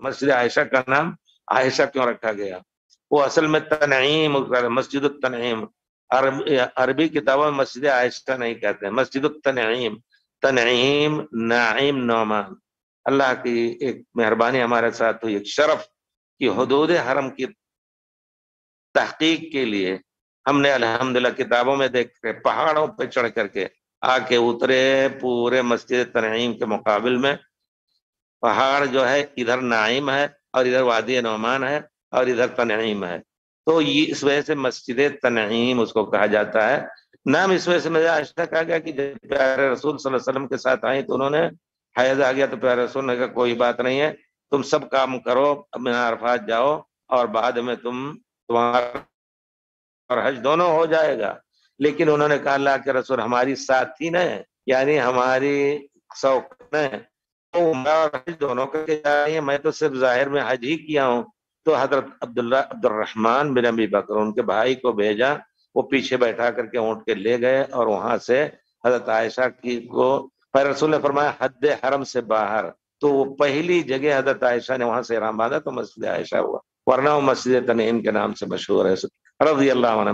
مسجد عائشہ کا نام عائشہ کیوں رکھا گیا؟ وہ اصل میں تنعیم، مسجد التنعیم، عربی کتابوں میں مسجد عائشہ نہیں کہتے ہیں، مسجد التنعیم، تنعیم نعیم نعمان۔ اللہ کی ایک مہربانی ہمارے ساتھ ہوئی، ایک شرف کی حدود حرم کی تحقیق کے لیے ہم نے الحمدللہ کتابوں میں دیکھ کے پہاڑوں پہ چڑھ کر کے آ کے اترے، پورے مسجد تنعیم کے مقابل میں پہاڑ جو ہے ادھر نعیم ہے اور ادھر وادی نعمان ہے اور ادھر تنعیم ہے، تو یہ اس وجہ سے مسجد تنعیم اس کو کہا جاتا ہے۔ نام اس وجہ سے مجھے عائشہ کہا گیا کہ جب پیارے رسول صلی اللہ علیہ وسلم کے ساتھ آئیں تو انہوں نے حیض آ گیا، تو پیارے رسول نے کہا کوئی بات نہیں ہے، تم سب کام کرو، من عرفات جاؤ اور بعد میں تمہارا اور حج دونوں ہو جائے گا۔ لیکن انہوں نے کہا اللہ کے رسول ہماری ساتھی نے، یعنی ہماری سوق نے تو عمرہ اور حج دونوں کر کے جا رہی ہیں، میں تو صرف ظاہر میں حج ہی کیا ہوں۔ تو حضرت عبد الرحمن بن ابی بکر ان کے بھائی کو بھیجا، وہ پیچھے بیٹھا کر کے اونٹ کے لے گئے اور وہاں سے حضرت عائشہ کی کو پھر رسول نے فرمایا حد حرم سے باہر، تو وہ پہلی جگہ حضرت عائشہ نے وہاں سے احرام باندھا تو مسجد عائشہ ہوا، ورنہ وہ مسجد تنعیم کے نام سے مشہور ہے رضی اللہ عنہ۔